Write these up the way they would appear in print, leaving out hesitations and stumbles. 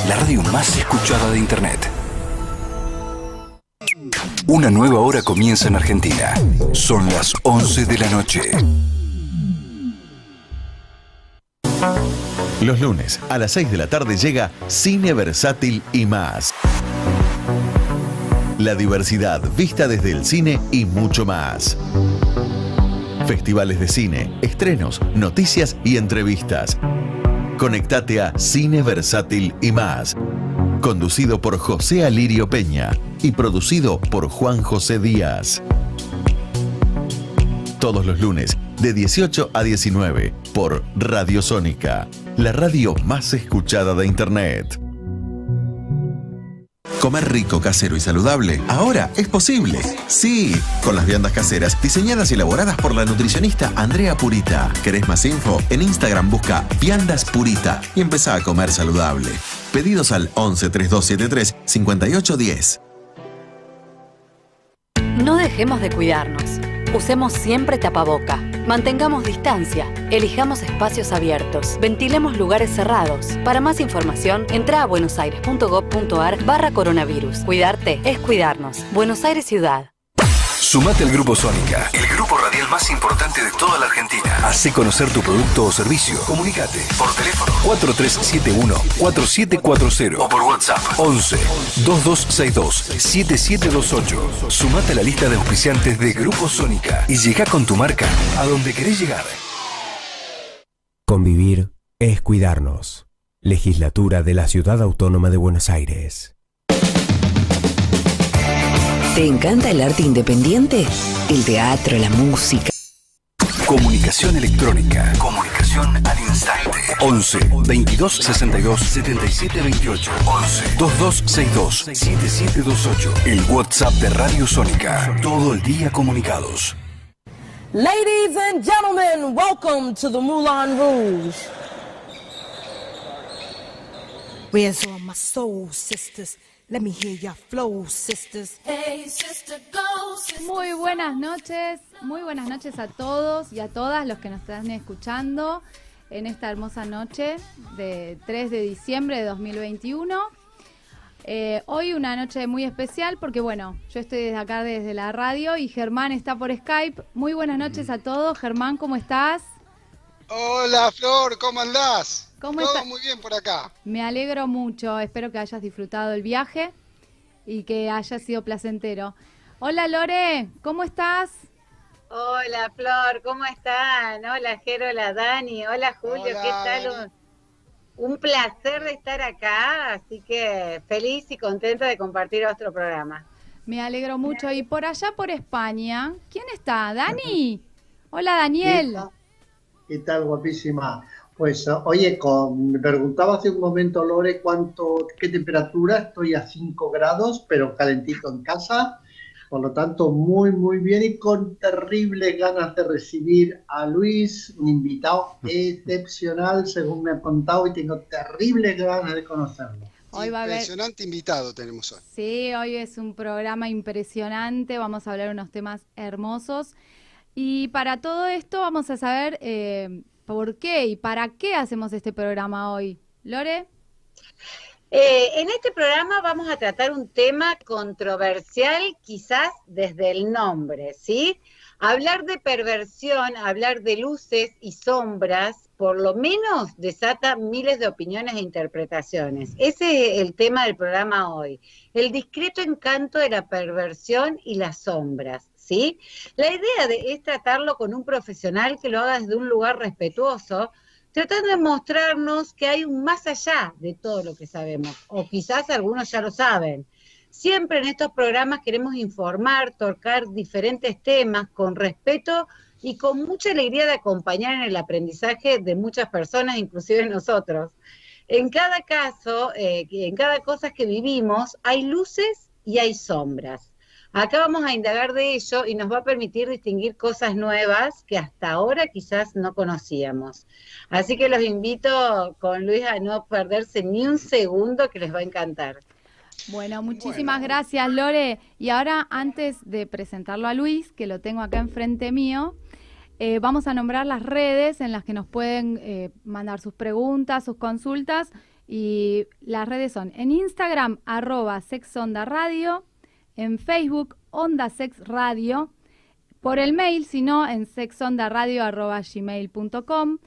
la radio más escuchada de Internet. Una nueva hora comienza en Argentina. Son las 11 de la noche. Los lunes a las 6 de la tarde llega Cine Versátil y más. La diversidad vista desde el cine y mucho más. Festivales de cine, estrenos, noticias y entrevistas. Conectate a Cine Versátil y más. Conducido por José Alirio Peña y producido por Juan José Díaz. Todos los lunes de 18 a 19 por Radio Sónica, la radio más escuchada de Internet. Comer rico, casero y saludable ahora es posible. Sí, con las viandas caseras diseñadas y elaboradas por la nutricionista Andrea Purita. ¿Querés más info? En Instagram busca Viandas Purita y empezá a comer saludable. Pedidos al 11 3273 5810. No dejemos de cuidarnos. Usemos siempre tapaboca. Mantengamos distancia. Elijamos espacios abiertos. Ventilemos lugares cerrados. Para más información, entra a buenosaires.gov.ar/coronavirus. Cuidarte es cuidarnos. Buenos Aires Ciudad. Sumate al Grupo Sónica, el grupo radial más importante de toda la Argentina. Hacé conocer tu producto o servicio. Comunicate por teléfono 4371-4740 o por WhatsApp 11-2262-7728. Sumate a la lista de auspiciantes de Grupo Sónica y llegá con tu marca a donde querés llegar. Convivir es cuidarnos. Legislatura de la Ciudad Autónoma de Buenos Aires. ¿Te encanta el arte independiente? El teatro, la música. Comunicación electrónica. Comunicación al instante. 11 22 62 77 28. 11 2262 7728. El WhatsApp de Radio Sónica. Todo el día comunicados. Ladies and gentlemen, welcome to the Moulin Rouge. Where's all my soul sisters? Let me hear your flow, sisters. Hey, sister, go, sister. Muy buenas noches a todos y a todas los que nos están escuchando en esta hermosa noche de 3 de diciembre de 2021. Hoy una noche muy especial porque, bueno, yo estoy desde acá, desde la radio, y Germán está por Skype. Muy buenas noches a todos. Germán, ¿cómo estás? Hola, Flor, ¿cómo andás? ¿Cómo Todo está? muy bien por acá. Me alegro mucho, espero que hayas disfrutado el viaje y que haya sido placentero. Hola Lore, ¿cómo estás? Hola Flor, ¿cómo están? Hola Jero, hola Dani, hola Julio, Hola, ¿qué tal? Un placer de estar acá, así que feliz y contenta de compartir otro programa. Me alegro mucho. Y por allá por España, ¿quién está? ¿Dani? Hola Daniel. ¿Qué tal, guapísima? Pues, oye, me preguntaba hace un momento, Lore, qué temperatura. Estoy a 5 grados, pero calentito en casa. Por lo tanto, muy, muy bien y con terribles ganas de recibir a Luis, un invitado excepcional, según me ha contado, y tengo terribles ganas de conocerlo. Hoy va a haber... Impresionante invitado tenemos hoy. Sí, hoy es un programa impresionante. Vamos a hablar de unos temas hermosos. Y para todo esto vamos a saber... ¿por qué y para qué hacemos este programa hoy? ¿Lore? En este programa vamos a tratar un tema controversial, quizás desde el nombre, ¿sí? Hablar de perversión, hablar de luces y sombras, por lo menos desata miles de opiniones e interpretaciones. Ese es el tema del programa hoy. El discreto encanto de la perversión y las sombras. ¿Sí? La idea es tratarlo con un profesional que lo haga desde un lugar respetuoso, tratando de mostrarnos que hay un más allá de todo lo que sabemos, o quizás algunos ya lo saben. Siempre en estos programas queremos informar, tocar diferentes temas con respeto y con mucha alegría de acompañar en el aprendizaje de muchas personas, inclusive nosotros. En cada caso, en cada cosa que vivimos, hay luces y hay sombras. Acá vamos a indagar de ello y nos va a permitir distinguir cosas nuevas que hasta ahora quizás no conocíamos. Así que los invito con Luis a no perderse ni un segundo, que les va a encantar. Bueno, muchísimas gracias, Lore. Y ahora, antes de presentarlo a Luis, que lo tengo acá enfrente mío, vamos a nombrar las redes en las que nos pueden mandar sus preguntas, sus consultas, Y las redes son en Instagram, @sexondaradio, en Facebook, Onda Sex Radio, por el mail, sino en sexondaradio@gmail.com,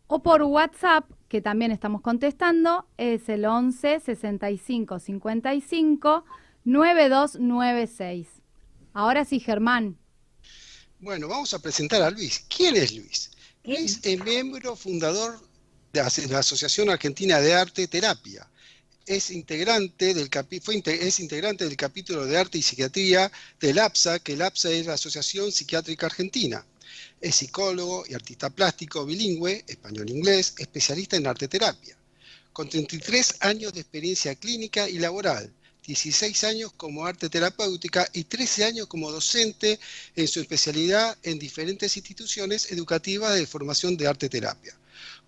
o por WhatsApp, que también estamos contestando, es el 11 65 55 9296. Ahora sí, Germán. Bueno, vamos a presentar a Luis. ¿Quién es Luis? Luis es miembro fundador de la Asociación Argentina de Arte Terapia. Es integrante del capítulo de Arte y Psiquiatría del APSA, que el APSA es la Asociación Psiquiátrica Argentina. Es psicólogo y artista plástico bilingüe, español-inglés, especialista en arte terapia. Con 33 años de experiencia clínica y laboral, 16 años como arte terapéutica y 13 años como docente en su especialidad en diferentes instituciones educativas de formación de arte terapia.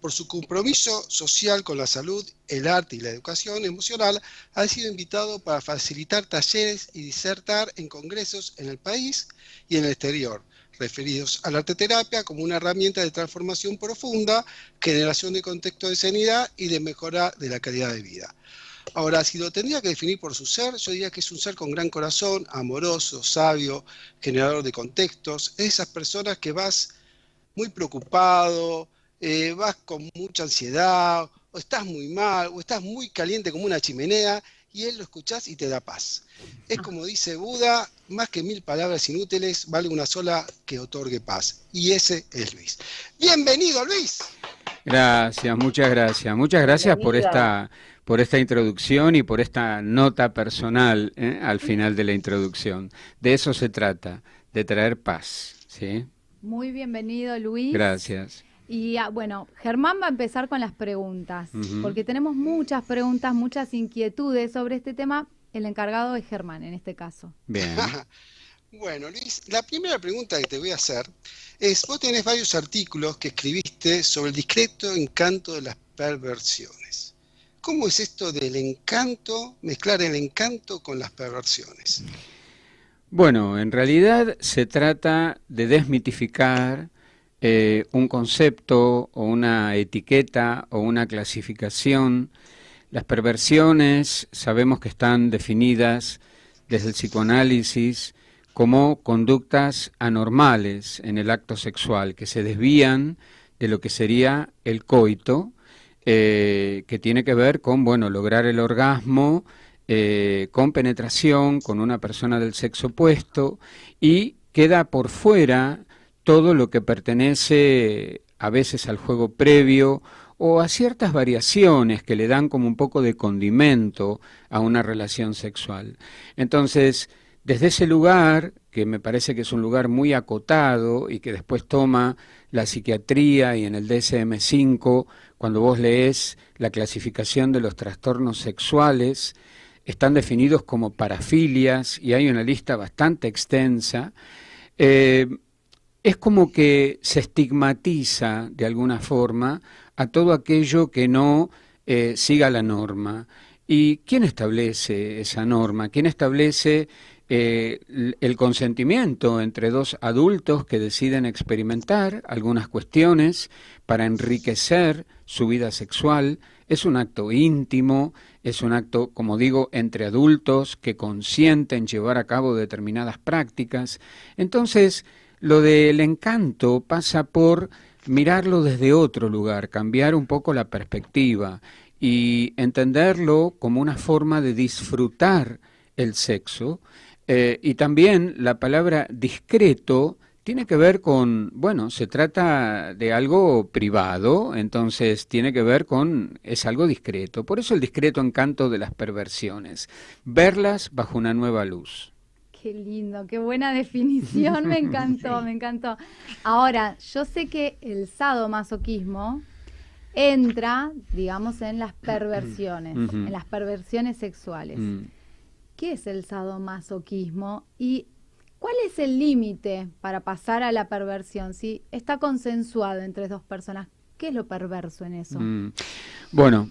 Por su compromiso social con la salud, el arte y la educación emocional, ha sido invitado para facilitar talleres y disertar en congresos en el país y en el exterior, referidos a la arte terapia como una herramienta de transformación profunda, generación de contexto de sanidad y de mejora de la calidad de vida. Ahora, si lo tendría que definir por su ser, yo diría que es un ser con gran corazón, amoroso, sabio, generador de contextos. Es esas personas que vas muy preocupado, vas con mucha ansiedad, o estás muy mal, o estás muy caliente como una chimenea, y él lo escuchás y te da paz. Es como dice Buda, más que 1000 palabras inútiles, vale una sola que otorgue paz. Y ese es Luis. ¡Bienvenido, Luis! Gracias, muchas gracias. Muchas gracias por esta introducción y por esta nota personal al final de la introducción. De eso se trata, de traer paz, ¿sí? Muy bienvenido, Luis. Gracias. Y bueno, Germán va a empezar con las preguntas, porque tenemos muchas preguntas, muchas inquietudes sobre este tema. El encargado es Germán, en este caso. Bien. Bueno, Luis, la primera pregunta que te voy a hacer es, vos tenés varios artículos que escribiste sobre el discreto encanto de las perversiones. ¿Cómo es esto del encanto, mezclar el encanto con las perversiones? Bueno, en realidad se trata de desmitificar un concepto o una etiqueta o una clasificación. Las perversiones sabemos que están definidas desde el psicoanálisis como conductas anormales en el acto sexual, que se desvían de lo que sería el coito, que tiene que ver con, bueno, lograr el orgasmo con penetración con una persona del sexo opuesto, y queda por fuera todo lo que pertenece a veces al juego previo o a ciertas variaciones que le dan como un poco de condimento a una relación sexual. Entonces, desde ese lugar, que me parece que es un lugar muy acotado y que después toma la psiquiatría y en el DSM-5, cuando vos lees la clasificación de los trastornos sexuales, están definidos como parafilias y hay una lista bastante extensa. Es como que se estigmatiza de alguna forma a todo aquello que no siga la norma. ¿Y quién establece esa norma? ¿Quién establece el consentimiento entre dos adultos que deciden experimentar algunas cuestiones para enriquecer su vida sexual? Es un acto íntimo, es un acto, como digo, entre adultos que consienten llevar a cabo determinadas prácticas. Entonces, lo del encanto pasa por mirarlo desde otro lugar, cambiar un poco la perspectiva y entenderlo como una forma de disfrutar el sexo. Y también la palabra discreto tiene que ver con, bueno, se trata de algo privado, entonces tiene que ver con, es algo discreto. Por eso el discreto encanto de las perversiones, verlas bajo una nueva luz. Qué lindo, qué buena definición, me encantó, me encantó. Ahora, yo sé que el sadomasoquismo entra, digamos, en las perversiones, en las perversiones sexuales. ¿Qué es el sadomasoquismo y cuál es el límite para pasar a la perversión? Si está consensuado entre dos personas, ¿qué es lo perverso en eso? Bueno,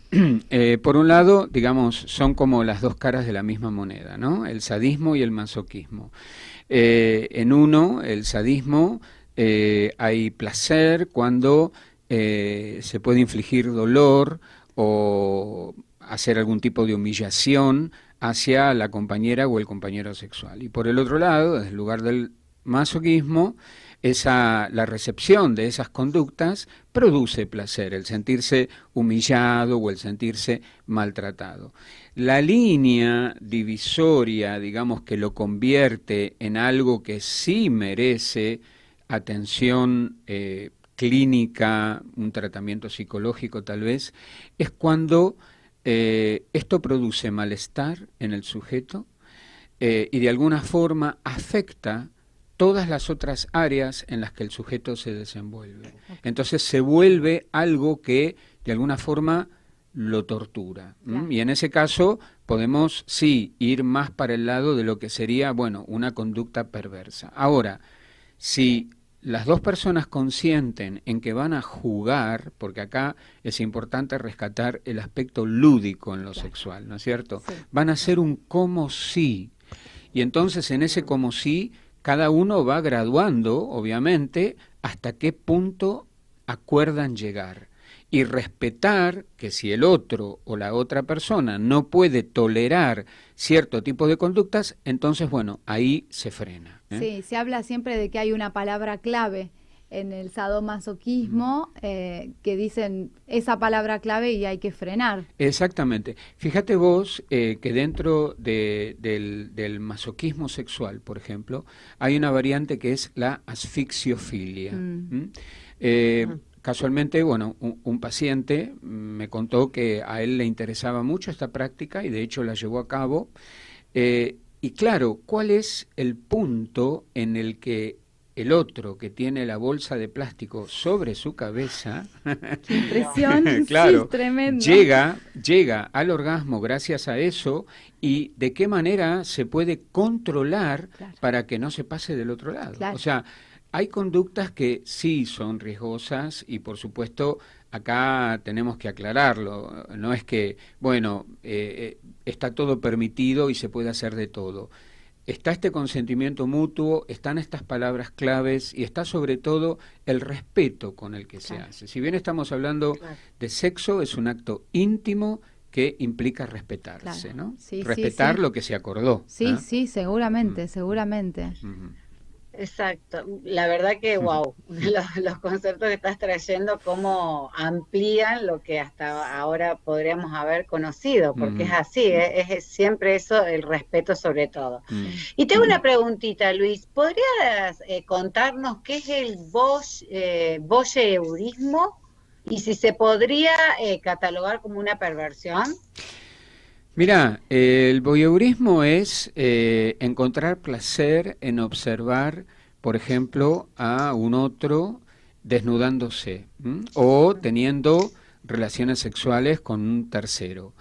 por un lado, digamos, son como las dos caras de la misma moneda, ¿no? El sadismo y el masoquismo. En uno, el sadismo, hay placer cuando se puede infligir dolor o hacer algún tipo de humillación hacia la compañera o el compañero sexual. Y por el otro lado, desde el lugar del masoquismo, la recepción de esas conductas produce placer, el sentirse humillado o el sentirse maltratado. La línea divisoria, digamos, que lo convierte en algo que sí merece atención clínica, un tratamiento psicológico tal vez, es cuando esto produce malestar en el sujeto y de alguna forma afecta todas las otras áreas en las que el sujeto se desenvuelve. Entonces se vuelve algo que de alguna forma lo tortura. Y en ese caso podemos sí ir más para el lado de lo que sería, bueno, una conducta perversa. Ahora, si las dos personas consienten en que van a jugar, porque acá es importante rescatar el aspecto lúdico en lo sexual, ¿no es cierto? Sí. Van a hacer un como sí. Y entonces en ese como sí, cada uno va graduando, obviamente, hasta qué punto acuerdan llegar. Y respetar que si el otro o la otra persona no puede tolerar cierto tipo de conductas, entonces, bueno, ahí se frena. Sí, se habla siempre de que hay una palabra clave en el sadomasoquismo que dicen esa palabra clave y hay que frenar. Exactamente. Fíjate vos que dentro del masoquismo sexual, por ejemplo, hay una variante que es la asfixiofilia. Casualmente, bueno, un paciente me contó que a él le interesaba mucho esta práctica y de hecho la llevó a cabo. Y claro, ¿cuál es el punto en el que el otro que tiene la bolsa de plástico sobre su cabeza, ¡qué impresión! Claro, sí, tremendo. Llega al orgasmo gracias a eso, y de qué manera se puede controlar para que no se pase del otro lado. O sea, hay conductas que sí son riesgosas y por supuesto acá tenemos que aclararlo, no es que, bueno, está todo permitido y se puede hacer de todo. Está este consentimiento mutuo, están estas palabras claves y está sobre todo el respeto con el que se hace. Si bien estamos hablando de sexo, es un acto íntimo que implica respetarse, ¿no? Sí, respetar lo que se acordó. Sí, sí, seguramente, seguramente. Exacto, la verdad que wow, los conceptos que estás trayendo cómo amplían lo que hasta ahora podríamos haber conocido, porque es así, es siempre eso, el respeto sobre todo. Y tengo una preguntita, Luis, ¿podrías contarnos qué es el voyeurismo y si se podría catalogar como una perversión? Mira, el voyeurismo es encontrar placer en observar, por ejemplo, a un otro desnudándose o teniendo relaciones sexuales con un tercero.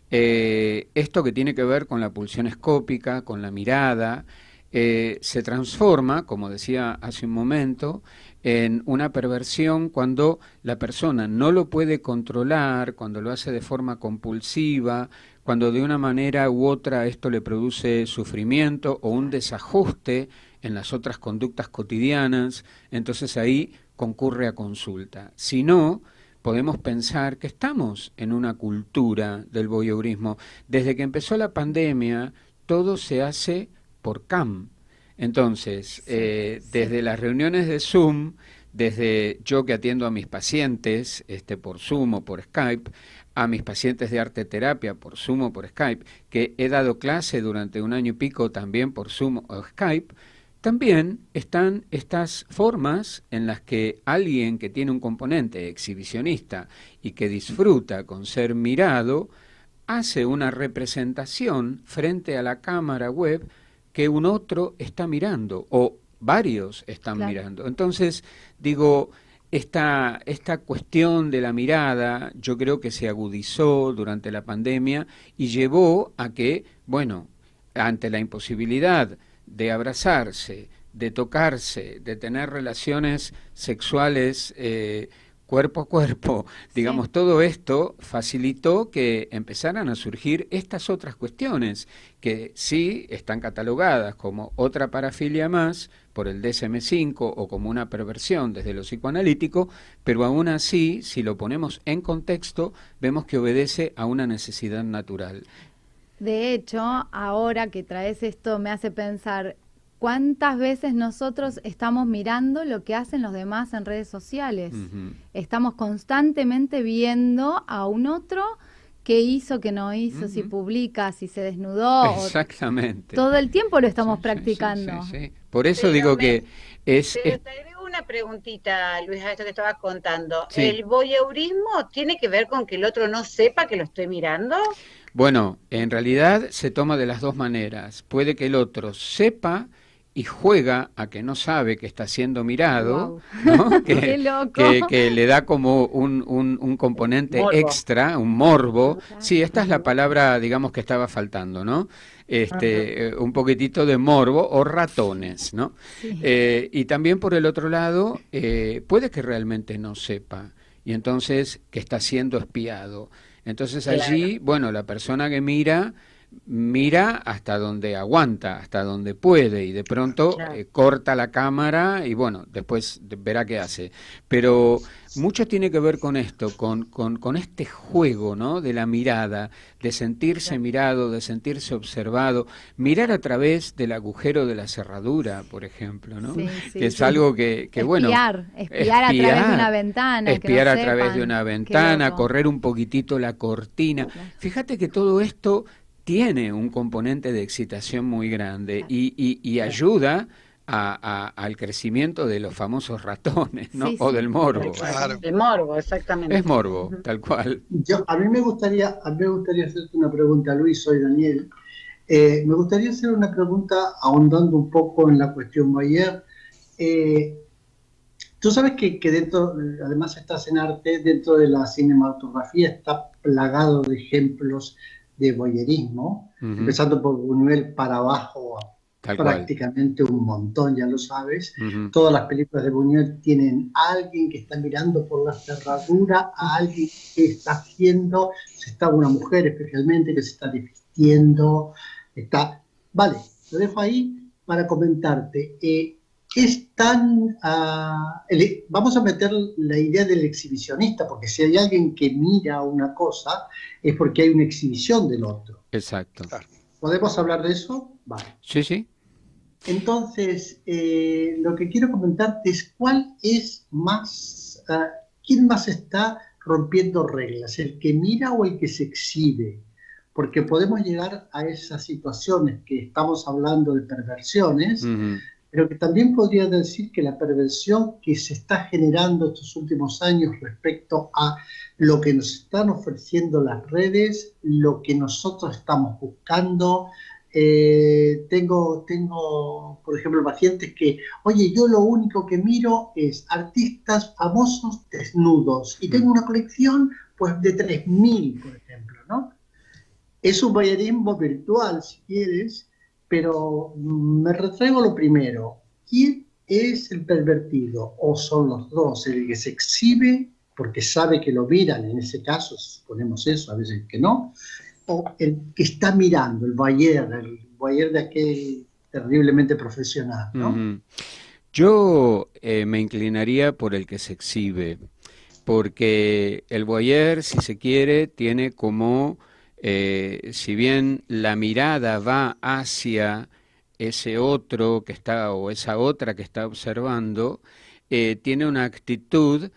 Esto que tiene que ver con la pulsión escópica, con la mirada, se transforma, como decía hace un momento, en una perversión cuando la persona no lo puede controlar, cuando lo hace de forma compulsiva, cuando de una manera u otra esto le produce sufrimiento o un desajuste en las otras conductas cotidianas, entonces ahí concurre a consulta. Si no, podemos pensar que estamos en una cultura del voyeurismo. Desde que empezó la pandemia, todo se hace por cam. Entonces, desde las reuniones de Zoom, desde yo que atiendo a mis pacientes por Zoom o por Skype, a mis pacientes de arte terapia por Zoom o por Skype, que he dado clase durante 1 año y pico también por Zoom o Skype, también están estas formas en las que alguien que tiene un componente exhibicionista y que disfruta con ser mirado, hace una representación frente a la cámara web que un otro está mirando o varios están mirando. Entonces, digo, esta cuestión de la mirada yo creo que se agudizó durante la pandemia y llevó a que, bueno, ante la imposibilidad de abrazarse, de tocarse, de tener relaciones sexuales cuerpo a cuerpo, digamos, todo esto facilitó que empezaran a surgir estas otras cuestiones que sí están catalogadas como otra parafilia más por el DSM-5 o como una perversión desde lo psicoanalítico, pero aún así, si lo ponemos en contexto, vemos que obedece a una necesidad natural. De hecho, ahora que traes esto me hace pensar cuántas veces nosotros estamos mirando lo que hacen los demás en redes sociales. Estamos constantemente viendo a un otro qué hizo, qué no hizo, si publica, si se desnudó. Exactamente. Todo el tiempo lo estamos practicando. Sí. Por eso digo que es... Pero te agrego una preguntita, Luis, a esto que estabas contando. Sí. ¿El voyeurismo tiene que ver con que el otro no sepa que lo estoy mirando? Bueno, en realidad se toma de las dos maneras. Puede que el otro sepa y juega a que no sabe que está siendo mirado, ¿no? Qué loco. Que le da como un componente Morbo. extra, un morbo. Sí, esta es la palabra, digamos, que estaba faltando, ¿no? Un poquitito de morbo o ratones, ¿no? Sí. Y también por el otro lado, puede que realmente no sepa y entonces que está siendo espiado. Entonces allí, bueno, la persona que mira hasta donde aguanta, hasta donde puede y de pronto corta la cámara y bueno, después verá qué hace. Pero mucho tiene que ver con esto, con este juego, ¿no? De la mirada, de sentirse mirado, de sentirse observado, mirar a través del agujero de la cerradura, por ejemplo, ¿no? Que es algo que bueno... Espiar a través de una ventana. Espiar que no a través sepan. de una ventana, correr un poquitito la cortina. Fíjate que todo esto tiene un componente de excitación muy grande y ayuda al crecimiento de los famosos ratones, ¿no? O del morbo. Claro. El morbo, exactamente. Es morbo, tal cual. A mí me gustaría hacerte una pregunta, Luis, soy Daniel. Me gustaría hacer una pregunta ahondando un poco en la cuestión Boyer. Tú sabes que dentro, además estás en arte, dentro de la cinematografía está plagado de ejemplos de voyerismo, empezando por Buñuel para abajo, tal prácticamente un montón, ya lo sabes. Todas las películas de Buñuel tienen a alguien que está mirando por la cerradura, a alguien que está haciendo, una mujer especialmente que se está desvistiendo, Vale, lo dejo ahí para comentarte. Vamos a meter la idea del exhibicionista, porque si hay alguien que mira una cosa, es porque hay una exhibición del otro. Exacto. ¿Podemos hablar de eso? Vale. Sí, sí. Entonces, lo que quiero comentarte es cuál es más, quién más está rompiendo reglas, el que mira o el que se exhibe, porque podemos llegar a esas situaciones que estamos hablando de perversiones, pero que también podría decir que la perversión que se está generando estos últimos años respecto a lo que nos están ofreciendo las redes, lo que nosotros estamos buscando. Tengo, por ejemplo, pacientes que, oye, yo lo único que miro es artistas famosos desnudos y tengo una colección pues de 3.000, por ejemplo, ¿no? Es un voyerismo virtual, si quieres, pero me retraigo lo primero. ¿Quién es el pervertido? ¿O son los dos? El que se exhibe porque sabe que lo miran, en ese caso, suponemos eso, a veces que no, o el que está mirando, el voyeur de aquel terriblemente profesional, ¿no? Yo me inclinaría por el que se exhibe, porque el voyeur, si se quiere, tiene como... si bien la mirada va hacia ese otro que está o esa otra que está observando, tiene una actitud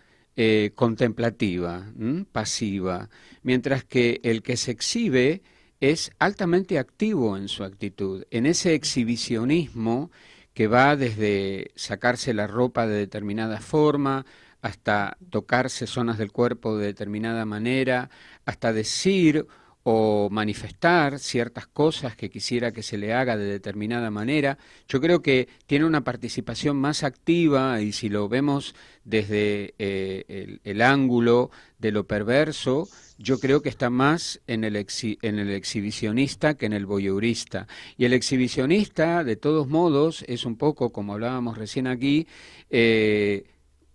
contemplativa, pasiva, mientras que el que se exhibe es altamente activo en su actitud, en ese exhibicionismo que va desde sacarse la ropa de determinada forma, hasta tocarse zonas del cuerpo de determinada manera, hasta decir o manifestar ciertas cosas que quisiera que se le haga de determinada manera. Yo creo que tiene una participación más activa y si lo vemos desde el ángulo de lo perverso, yo creo que está más en el exhibicionista que en el voyeurista. Y el exhibicionista, de todos modos, es un poco, como hablábamos recién aquí,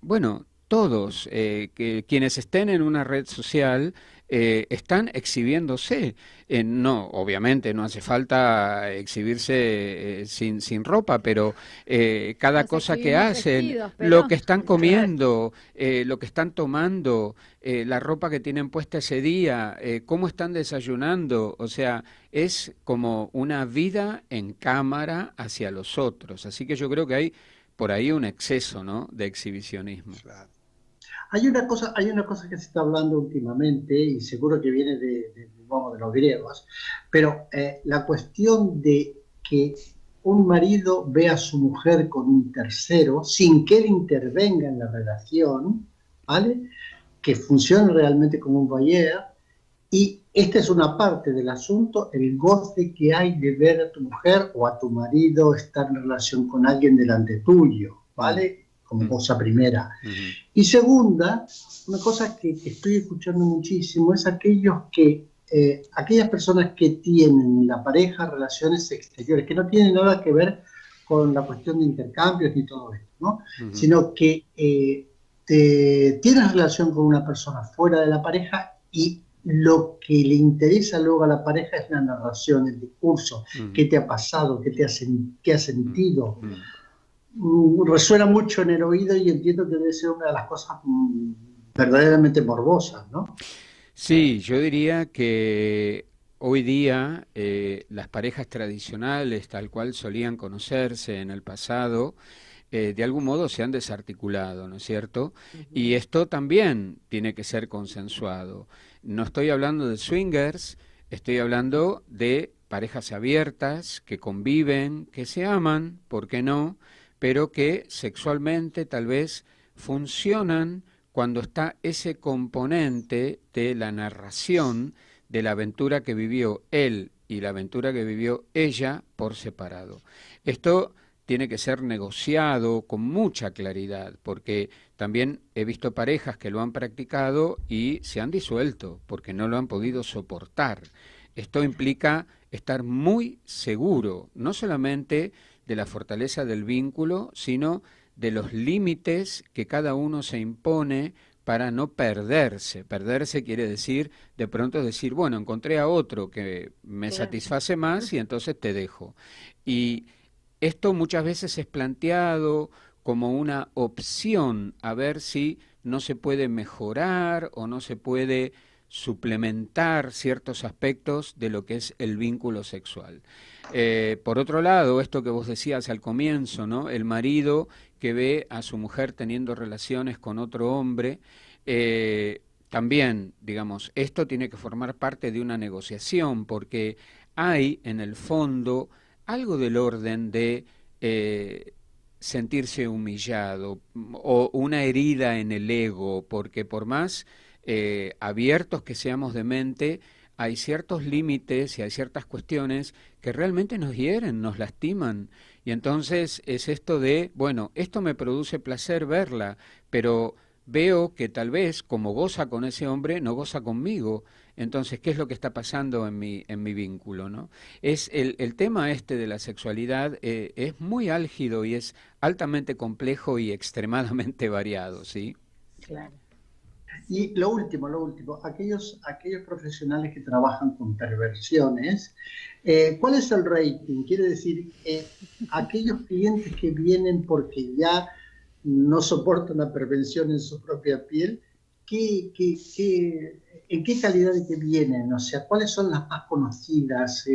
bueno, todos, que quienes estén en una red social están exhibiéndose. No, obviamente no hace falta exhibirse sin ropa, pero cada cosa que hacen, vestidos, pero... lo que están comiendo, lo que están tomando, la ropa que tienen puesta ese día, cómo están desayunando, o sea, es como una vida en cámara hacia los otros. Así que yo creo que hay por ahí un exceso, ¿no?, de exhibicionismo. Claro. Hay una cosa que se está hablando últimamente, y seguro que viene vamos, de los griegos, pero la cuestión de que un marido ve a su mujer con un tercero sin que él intervenga en la relación, ¿vale? Que funcione realmente como un voyeur, y esta es una parte del asunto, el goce que hay de ver a tu mujer o a tu marido estar en relación con alguien delante tuyo, ¿vale? Como cosa primera. Y segunda, una cosa que estoy escuchando muchísimo es aquellas personas que tienen la pareja relaciones exteriores, que no tienen nada que ver con la cuestión de intercambios ni todo esto, ¿no? Sino que tienes relación con una persona fuera de la pareja y lo que le interesa luego a la pareja es la narración, el discurso, qué te ha pasado, qué has sentido. Resuena mucho en el oído y entiendo que debe ser una de las cosas verdaderamente morbosas, ¿no? Sí, yo diría que hoy día las parejas tradicionales, tal cual solían conocerse en el pasado, de algún modo se han desarticulado, ¿no es cierto? Y esto también tiene que ser consensuado. No estoy hablando de swingers, estoy hablando de parejas abiertas que conviven, que se aman, ¿por qué no?, pero que sexualmente tal vez funcionan cuando está ese componente de la narración de la aventura que vivió él y la aventura que vivió ella por separado. Esto tiene que ser negociado con mucha claridad, porque también he visto parejas que lo han practicado y se han disuelto porque no lo han podido soportar. Esto implica estar muy seguro, no solamente de la fortaleza del vínculo, sino de los límites que cada uno se impone para no perderse. Perderse quiere decir, de pronto decir, bueno, encontré a otro que me satisface más y entonces te dejo. Y esto muchas veces es planteado como una opción, a ver si no se puede mejorar o no se puede suplementar ciertos aspectos de lo que es el vínculo sexual. Por otro lado, esto que vos decías al comienzo, ¿no?, el marido que ve a su mujer teniendo relaciones con otro hombre, también, digamos, esto tiene que formar parte de una negociación, porque hay en el fondo algo del orden de sentirse humillado o una herida en el ego, porque por más abiertos que seamos de mente, hay ciertos límites y hay ciertas cuestiones que realmente nos hieren, nos lastiman. Y entonces es esto de, bueno, esto me produce placer verla, pero veo que tal vez como goza con ese hombre, no goza conmigo. Entonces, ¿qué es lo que está pasando en mi vínculo, ¿no? Es el tema este de la sexualidad es muy álgido y es altamente complejo y extremadamente variado, ¿sí? Claro. Y lo último, aquellos profesionales que trabajan con perversiones, ¿cuál es el rating? Quiere decir, aquellos clientes que vienen porque ya no soportan la perversión en su propia piel, ¿en qué calidad de que vienen? O sea, ¿cuáles son las más conocidas?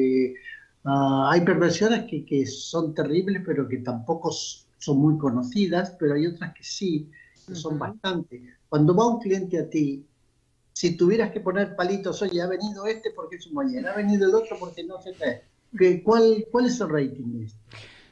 Hay perversiones que son terribles, pero que tampoco son muy conocidas, pero hay otras que sí, que son bastante. Cuando va un cliente a ti, si tuvieras que poner palitos, oye, ha venido este porque es un voyeur, ha venido el otro porque no sé qué, ¿cuál es el rating de esto?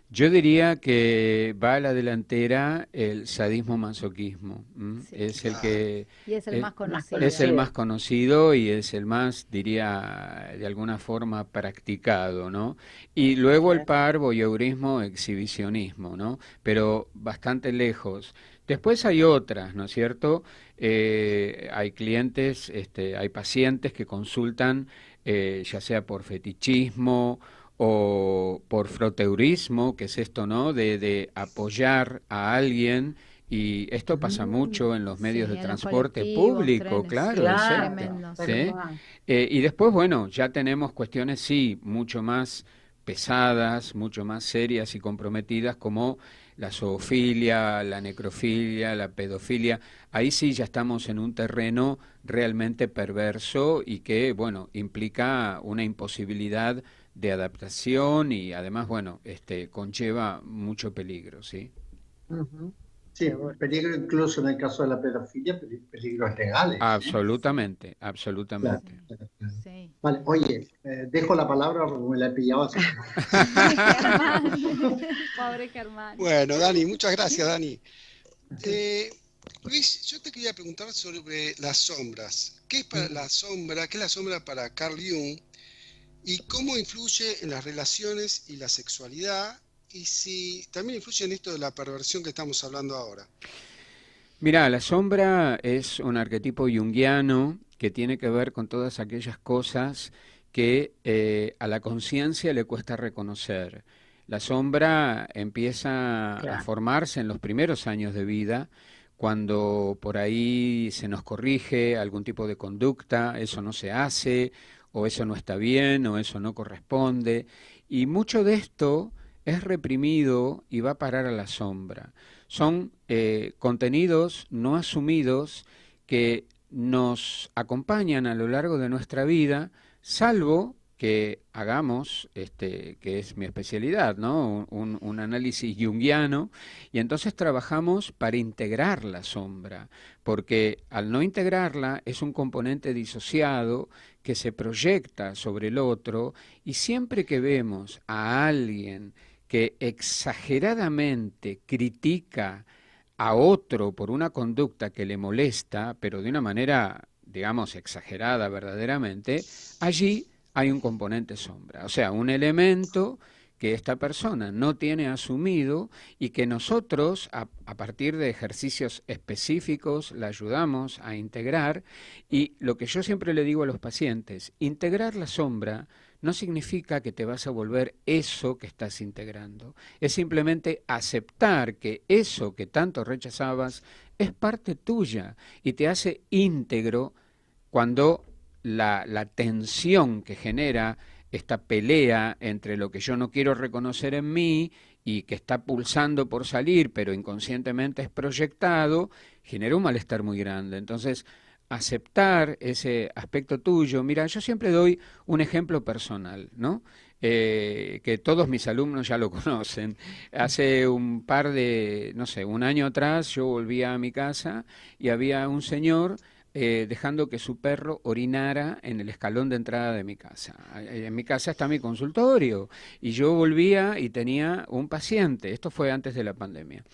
Yo diría que va a la delantera el sadismo-masoquismo. Sí, es el que y es el más conocido. Es el más conocido y es el más, diría, de alguna forma practicado, ¿no? Y luego el par, voyeurismo, exhibicionismo, ¿no? Pero bastante lejos. Después hay otras, ¿no es cierto? Hay clientes, hay pacientes que consultan, ya sea por fetichismo o por froteurismo, que es esto, ¿no?, de apoyar a alguien Y esto pasa mucho en los medios Sí, de en los transporte colectivos, público, trenes, claro, Claro, tremendo, ¿sí? tal Y después, bueno, ya tenemos cuestiones, sí, mucho más pesadas, mucho más serias y comprometidas, como la zoofilia, la necrofilia, la pedofilia. Ahí sí ya estamos en un terreno realmente perverso y que, bueno, implica una imposibilidad de adaptación y además, bueno, conlleva mucho peligro, ¿sí? Ujú. Sí, peligro incluso en el caso de la pedofilia, peligros legales, ¿eh? Absolutamente, Claro, absolutamente. claro, claro. Sí. Vale, oye, dejo la palabra porque me la he pillado así. Germán. Pobre Germán. Bueno, Dani, muchas gracias, Dani. Luis, yo te quería preguntar sobre las sombras. ¿Qué es para la sombra? ¿Qué es la sombra para Carl Jung? ¿Y cómo influye en las relaciones y la sexualidad? Y si también influye en esto de la perversión que estamos hablando ahora. Mira, la sombra es un arquetipo junguiano que tiene que ver con todas aquellas cosas que a la conciencia le cuesta reconocer. La sombra empieza a Claro. formarse en los primeros años de vida, cuando por ahí se nos corrige algún tipo de conducta, eso no se hace, o eso no está bien, o eso no corresponde, y mucho de esto es reprimido y va a parar a la sombra. Son contenidos no asumidos que nos acompañan a lo largo de nuestra vida, salvo que hagamos, que es mi especialidad, ¿no? Un análisis junguiano, y entonces trabajamos para integrar la sombra, porque al no integrarla es un componente disociado que se proyecta sobre el otro, y siempre que vemos a alguien que exageradamente critica a otro por una conducta que le molesta, pero de una manera, digamos, exagerada verdaderamente, allí hay un componente sombra, o sea, un elemento que esta persona no tiene asumido y que nosotros, a partir de ejercicios específicos, la ayudamos a integrar. Y lo que yo siempre le digo a los pacientes, integrar la sombra no significa que te vas a volver eso que estás integrando. Es simplemente aceptar que eso que tanto rechazabas es parte tuya y te hace íntegro cuando la tensión que genera esta pelea entre lo que yo no quiero reconocer en mí y que está pulsando por salir, pero inconscientemente es proyectado, genera un malestar muy grande. Entonces, aceptar ese aspecto tuyo. Mira, yo siempre doy un ejemplo personal, ¿no? Que todos mis alumnos ya lo conocen. Hace un año atrás, yo volvía a mi casa y había un señor dejando que su perro orinara en el escalón de entrada de mi casa. En mi casa está mi consultorio y yo volvía y tenía un paciente. Esto fue antes de la pandemia.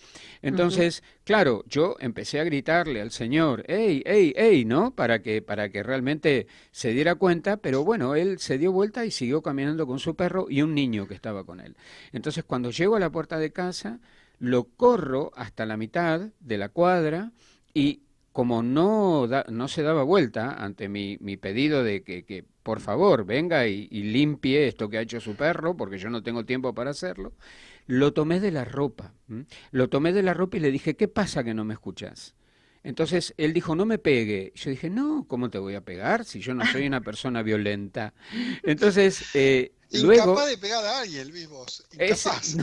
Entonces, claro, yo empecé a gritarle al señor, ¡ey, ey, ey!, ¿no? Para que realmente se diera cuenta, pero bueno, él se dio vuelta y siguió caminando con su perro y un niño que estaba con él. Entonces, cuando llego a la puerta de casa, lo corro hasta la mitad de la cuadra y como no se daba vuelta ante mi pedido de que por favor venga y limpie esto que ha hecho su perro, porque yo no tengo tiempo para hacerlo, lo tomé de la ropa. Lo tomé de la ropa y le dije, ¿qué pasa que no me escuchas? Entonces él dijo, no me pegue. Yo dije, no, ¿cómo te voy a pegar si yo no soy una persona violenta? Entonces, luego... Incapaz de pegar a alguien, Luis, vos. Incapaz.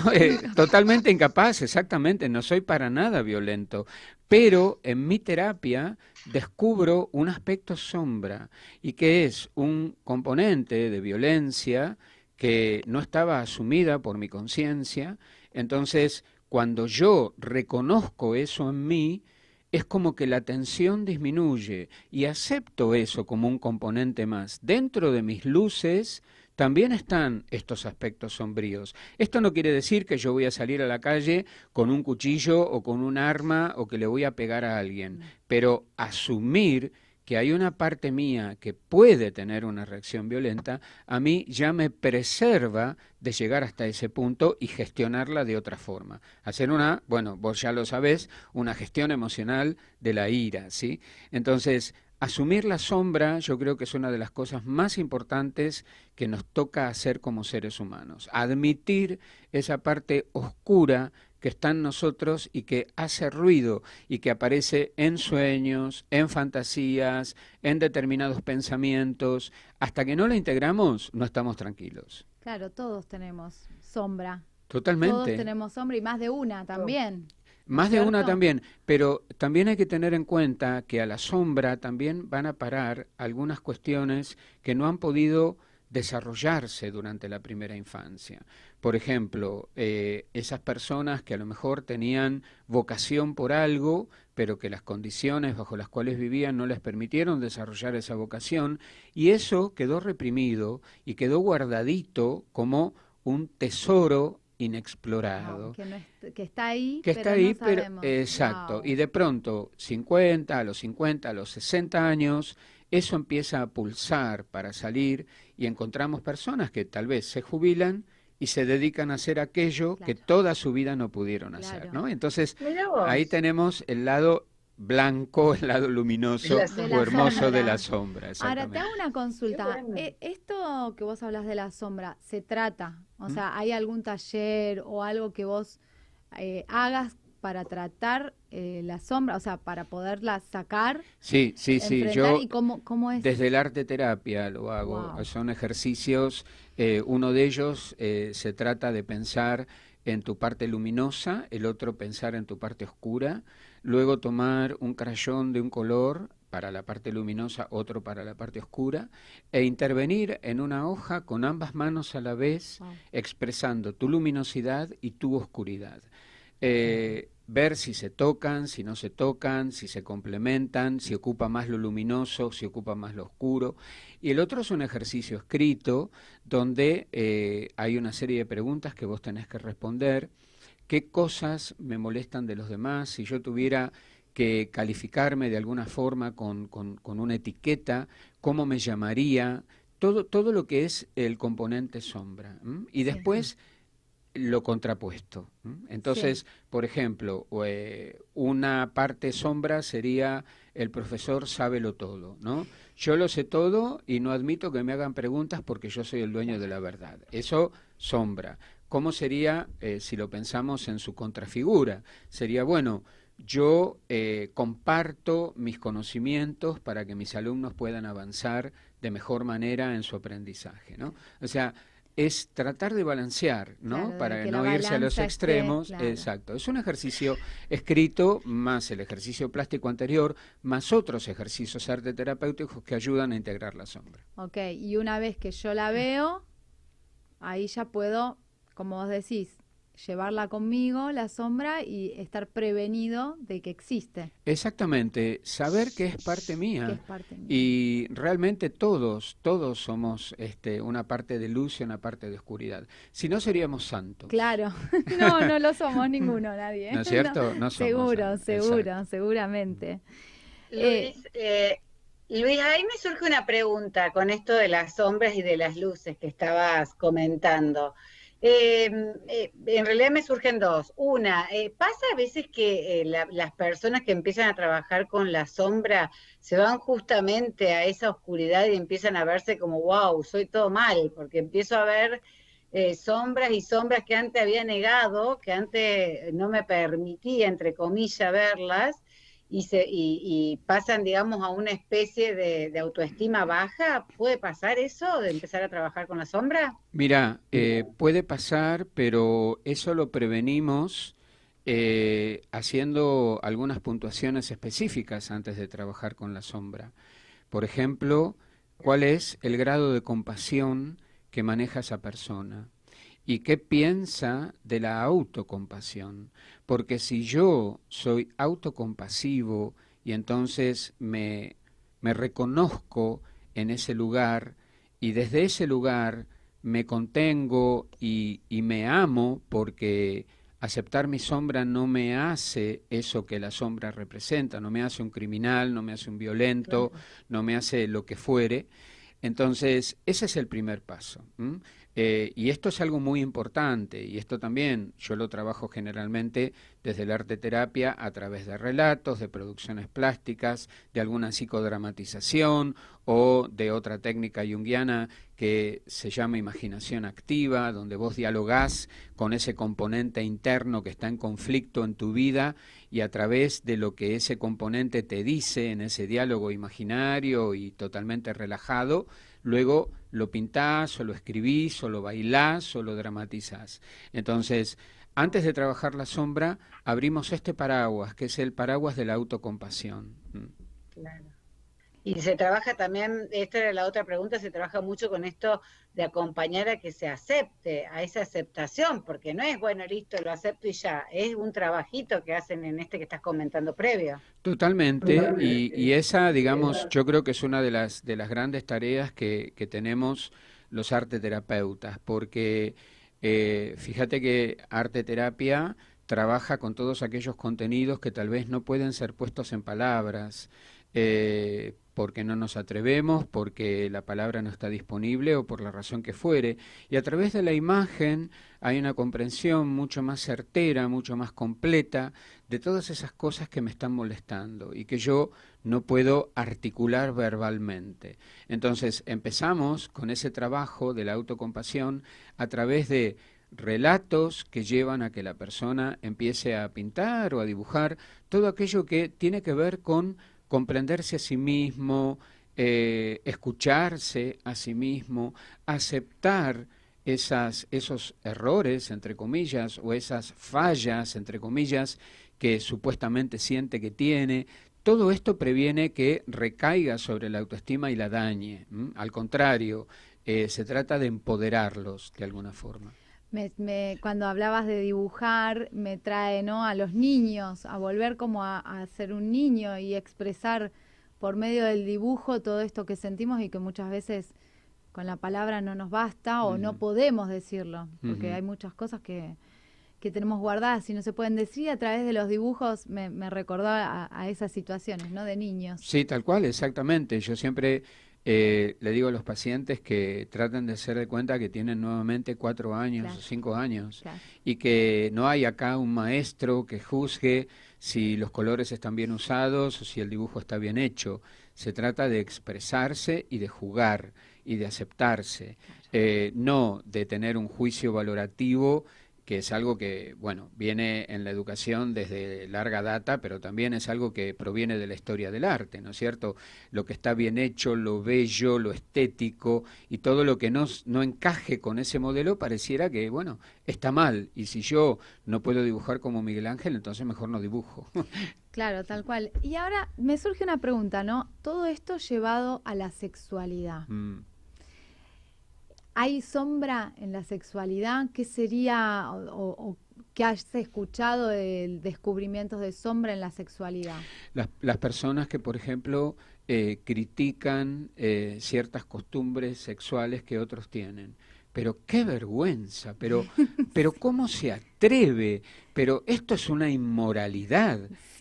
Totalmente incapaz, exactamente. No soy para nada violento. Pero en mi terapia descubro un aspecto sombra y que es un componente de violencia que no estaba asumida por mi conciencia. Entonces, cuando yo reconozco eso en mí, es como que la tensión disminuye y acepto eso como un componente más. Dentro de mis luces también están estos aspectos sombríos. Esto no quiere decir que yo voy a salir a la calle con un cuchillo o con un arma o que le voy a pegar a alguien, pero asumir que hay una parte mía que puede tener una reacción violenta, a mí ya me preserva de llegar hasta ese punto y gestionarla de otra forma. Hacer vos ya lo sabés, una gestión emocional de la ira, ¿sí? Entonces, asumir la sombra yo creo que es una de las cosas más importantes que nos toca hacer como seres humanos. Admitir esa parte oscura que está en nosotros y que hace ruido y que aparece en sueños, en fantasías, en determinados pensamientos. Hasta que no la integramos, no estamos tranquilos. Claro, todos tenemos sombra. Totalmente. Todos tenemos sombra y más de una también. Más de ¿cierto? una también, pero también hay que tener en cuenta que a la sombra también van a parar algunas cuestiones que no han podido desarrollarse durante la primera infancia. Por ejemplo, esas personas que a lo mejor tenían vocación por algo, pero que las condiciones bajo las cuales vivían no les permitieron desarrollar esa vocación, y eso quedó reprimido y quedó guardadito como un tesoro inexplorado. Que está ahí, que está ahí, no sabemos. Exacto. Wow. Y de pronto, a los 50, a los 60 años, eso empieza a pulsar para salir y encontramos personas que tal vez se jubilan y se dedican a hacer aquello que toda su vida no pudieron hacer, ¿no? Entonces, ahí tenemos el lado blanco, el lado luminoso o hermoso de la sombra. Ahora, te hago una consulta. Esto que vos hablas de la sombra, ¿se trata? O sea, ¿hay algún taller o algo que vos hagas para tratar la sombra, o sea, para poderla sacar? Sí. Yo ¿y cómo es? Desde el arte terapia lo hago. Wow. Son ejercicios. Uno de ellos se trata de pensar en tu parte luminosa, el otro pensar en tu parte oscura, luego tomar un crayón de un color para la parte luminosa, otro para la parte oscura, e intervenir en una hoja con ambas manos a la vez, expresando tu luminosidad y tu oscuridad. Ver si se tocan, si no se tocan, si se complementan, si ocupa más lo luminoso, si ocupa más lo oscuro. Y el otro es un ejercicio escrito donde hay una serie de preguntas que vos tenés que responder. ¿Qué cosas me molestan de los demás? Si yo tuviera que calificarme de alguna forma con una etiqueta, ¿cómo me llamaría? Todo lo que es el componente sombra. Y después lo contrapuesto. Entonces, por ejemplo, una parte sombra sería el profesor sábelo todo, ¿no? Yo lo sé todo y no admito que me hagan preguntas porque yo soy el dueño de la verdad. Eso, sombra. ¿Cómo sería si lo pensamos en su contrafigura? Sería, bueno, yo comparto mis conocimientos para que mis alumnos puedan avanzar de mejor manera en su aprendizaje, ¿no? O sea, es tratar de balancear, ¿no? Claro, para que no irse a los extremos. Claro. Exacto. Es un ejercicio escrito, más el ejercicio plástico anterior, más otros ejercicios arte terapéuticos que ayudan a integrar la sombra. Ok, y una vez que yo la veo, ahí ya puedo, como vos decís, llevarla conmigo, la sombra, y estar prevenido de que existe. Exactamente, saber que es parte mía. Y realmente todos somos una parte de luz y una parte de oscuridad. Si no, seríamos santos. Claro, no lo somos ninguno, nadie. ¿No es cierto? No somos Seguramente. Luis, ahí me surge una pregunta con esto de las sombras y de las luces que estabas comentando. En realidad me surgen dos. Una, pasa a veces que las personas que empiezan a trabajar con la sombra se van justamente a esa oscuridad y empiezan a verse como, wow, soy todo mal, porque empiezo a ver sombras y sombras que antes había negado, que antes no me permitía, entre comillas, verlas, y pasan, digamos, a una especie de autoestima baja. ¿Puede pasar eso, de empezar a trabajar con la sombra? Mira, puede pasar, pero eso lo prevenimos haciendo algunas puntuaciones específicas antes de trabajar con la sombra. Por ejemplo, ¿cuál es el grado de compasión que maneja esa persona? ¿Y qué piensa de la autocompasión? Porque si yo soy autocompasivo y entonces me reconozco en ese lugar y desde ese lugar me contengo y me amo, porque aceptar mi sombra no me hace eso que la sombra representa, no me hace un criminal, no me hace un violento, no me hace lo que fuere. Entonces, ese es el primer paso. Y esto es algo muy importante, y esto también yo lo trabajo generalmente desde el arte terapia a través de relatos, de producciones plásticas, de alguna psicodramatización o de otra técnica junguiana que se llama imaginación activa, donde vos dialogás con ese componente interno que está en conflicto en tu vida y a través de lo que ese componente te dice en ese diálogo imaginario y totalmente relajado, luego lo pintás o lo escribís o lo bailás o lo dramatizás. Entonces, antes de trabajar la sombra, abrimos este paraguas, que es el paraguas de la autocompasión. Claro. Y se trabaja también, esta era la otra pregunta, se trabaja mucho con esto de acompañar a que se acepte, a esa aceptación, porque no es, bueno, listo, lo acepto y ya, es un trabajito que hacen en este que estás comentando previo. Totalmente, y esa, digamos, yo creo que es una de las grandes tareas que tenemos los arteterapeutas, porque fíjate que arte terapia trabaja con todos aquellos contenidos que tal vez no pueden ser puestos en palabras, porque no nos atrevemos, porque la palabra no está disponible o por la razón que fuere. Y a través de la imagen hay una comprensión mucho más certera, mucho más completa de todas esas cosas que me están molestando y que yo no puedo articular verbalmente. Entonces empezamos con ese trabajo de la autocompasión a través de relatos que llevan a que la persona empiece a pintar o a dibujar todo aquello que tiene que ver con comprenderse a sí mismo, escucharse a sí mismo, aceptar esos errores, entre comillas, o esas fallas, entre comillas, que supuestamente siente que tiene. Todo esto previene que recaiga sobre la autoestima y la dañe. Al contrario, se trata de empoderarlos de alguna forma. Cuando hablabas de dibujar, me trae, ¿no?, a los niños, a volver como a ser un niño y expresar por medio del dibujo todo esto que sentimos y que muchas veces con la palabra no nos basta o no podemos decirlo, porque hay muchas cosas que tenemos guardadas y no se pueden decir. A través de los dibujos me recordó a esas situaciones, ¿no?, de niños. Sí, tal cual, exactamente. Yo siempre le digo a los pacientes que traten de hacer de cuenta que tienen nuevamente 4 años o 5 años y que no hay acá un maestro que juzgue si los colores están bien usados o si el dibujo está bien hecho. Se trata de expresarse y de jugar y de aceptarse, no de tener un juicio valorativo, que es algo que, bueno, viene en la educación desde larga data, pero también es algo que proviene de la historia del arte, ¿no es cierto? Lo que está bien hecho, lo bello, lo estético, y todo lo que no encaje con ese modelo pareciera que, bueno, está mal, y si yo no puedo dibujar como Miguel Ángel, entonces mejor no dibujo. Claro, tal cual. Y ahora me surge una pregunta, ¿no? Todo esto llevado a la sexualidad. ¿Hay sombra en la sexualidad? ¿Qué sería o qué has escuchado de descubrimientos de sombra en la sexualidad? Las personas que, por ejemplo, critican ciertas costumbres sexuales que otros tienen. Pero qué vergüenza, pero cómo se atreve, pero esto es una inmoralidad.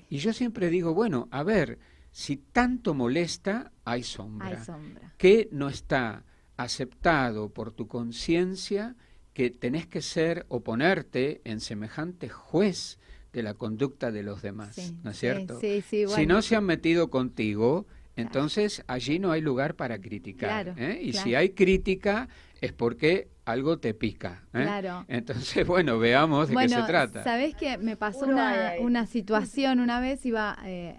Y yo siempre digo, bueno, a ver, si tanto molesta, hay sombra. Hay sombra. ¿Qué no está aceptado por tu conciencia que tenés que ser o ponerte en semejante juez de la conducta de los demás? Sí, ¿no es cierto? Sí, bueno. Si no se han metido contigo, entonces allí no hay lugar para criticar. Y si hay crítica es porque algo te pica. Claro. Entonces, bueno, veamos de qué se trata. ¿Sabés qué? Me pasó una situación una vez,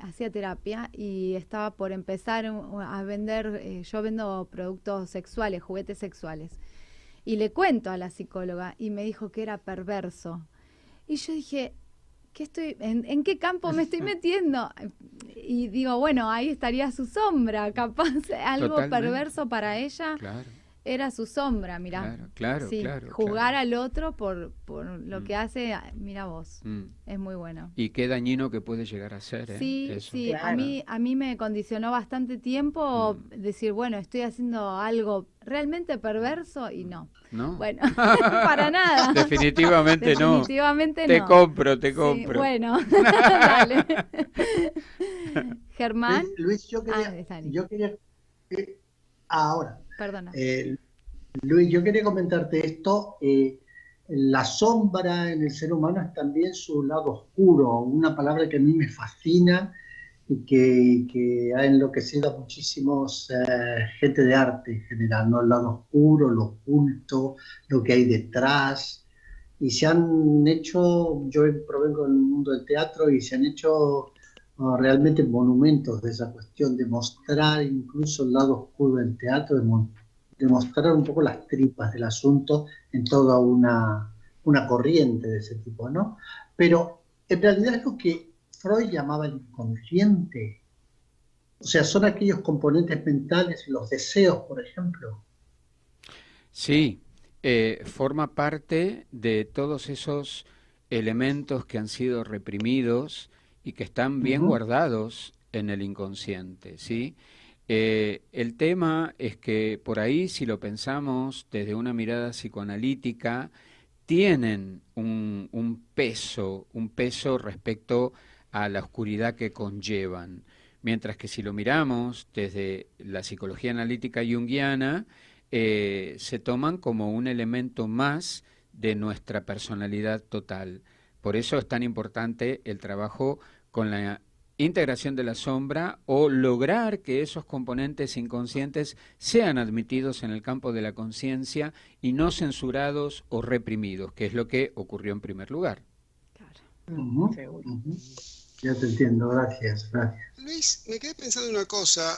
hacía terapia y estaba por empezar a vender, yo vendo productos sexuales, juguetes sexuales. Y le cuento a la psicóloga y me dijo que era perverso. Y yo dije, ¿en qué campo me estoy metiendo? Y digo, bueno, ahí estaría su sombra, capaz algo Totalmente. Perverso para ella. Claro. Era su sombra, mirá. Claro. Jugar al otro por lo que hace, mira vos, es muy bueno. Y qué dañino que puede llegar a ser. Sí, eso. sí, Claro. a mí me condicionó bastante tiempo decir, bueno, estoy haciendo algo realmente perverso y no. ¿No? Bueno, para nada. Definitivamente no. Definitivamente Te no. compro. Sí, Bueno. Dale. Germán. Luis, yo quería ahora. Perdona. Luis, yo quería comentarte esto. La sombra en el ser humano es también su lado oscuro, una palabra que a mí me fascina y que ha enloquecido a muchísimos gente de arte en general, ¿no? El lado oscuro, lo oculto, lo que hay detrás. Y se han hecho, yo provengo del mundo del teatro y se han hecho realmente monumentos de esa cuestión, de mostrar incluso el lado oscuro del teatro, de mostrar un poco las tripas del asunto en toda una corriente de ese tipo, ¿no? Pero en realidad es lo que Freud llamaba el inconsciente. O sea, son aquellos componentes mentales, los deseos, por ejemplo. Sí, forma parte de todos esos elementos que han sido reprimidos y que están bien guardados en el inconsciente, ¿sí? El tema es que por ahí, si lo pensamos desde una mirada psicoanalítica, tienen un peso respecto a la oscuridad que conllevan. Mientras que si lo miramos desde la psicología analítica junguiana, se toman como un elemento más de nuestra personalidad total. Por eso es tan importante el trabajo con la integración de la sombra o lograr que esos componentes inconscientes sean admitidos en el campo de la conciencia y no censurados o reprimidos, que es lo que ocurrió en primer lugar. Claro. Ya te entiendo, gracias. Luis, me quedé pensando en una cosa.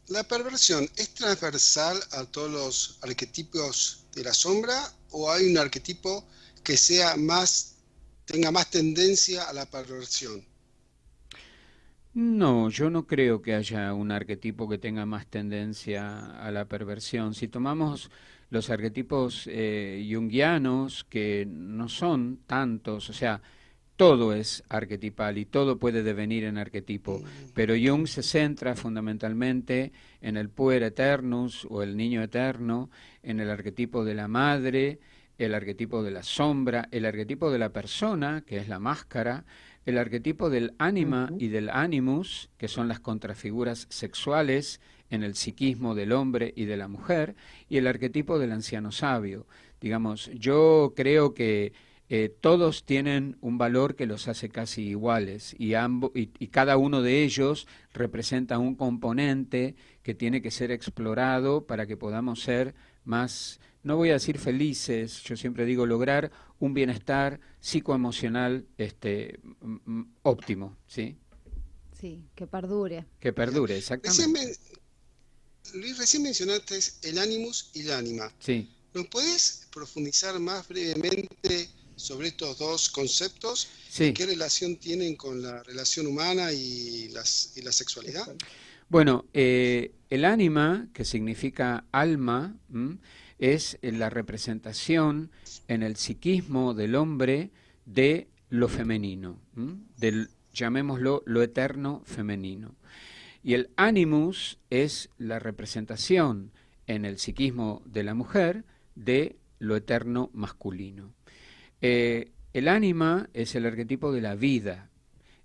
¿La perversión es transversal a todos los arquetipos de la sombra o hay un arquetipo que tenga más tendencia a la perversión? No, yo no creo que haya un arquetipo que tenga más tendencia a la perversión. Si tomamos los arquetipos junguianos, que no son tantos, o sea, todo es arquetipal y todo puede devenir en arquetipo, pero Jung se centra fundamentalmente en el puer eternus o el niño eterno, en el arquetipo de la madre, el arquetipo de la sombra, el arquetipo de la persona, que es la máscara, el arquetipo del ánima y del animus, que son las contrafiguras sexuales en el psiquismo del hombre y de la mujer, y el arquetipo del anciano sabio. Digamos, yo creo que todos tienen un valor que los hace casi iguales y cada uno de ellos representa un componente que tiene que ser explorado para que podamos ser más, no voy a decir felices, yo siempre digo lograr un bienestar psicoemocional óptimo, ¿sí? Sí, que perdure. Que perdure, exactamente. Luis, recién mencionaste el animus y el ánima. Sí. ¿Nos podés profundizar más brevemente sobre estos dos conceptos? Sí. ¿Y qué relación tienen con la relación humana y la sexualidad? Bueno, el ánima, que significa alma, es la representación en el psiquismo del hombre de lo femenino, llamémoslo lo eterno femenino. Y el animus es la representación en el psiquismo de la mujer de lo eterno masculino. El ánima es el arquetipo de la vida,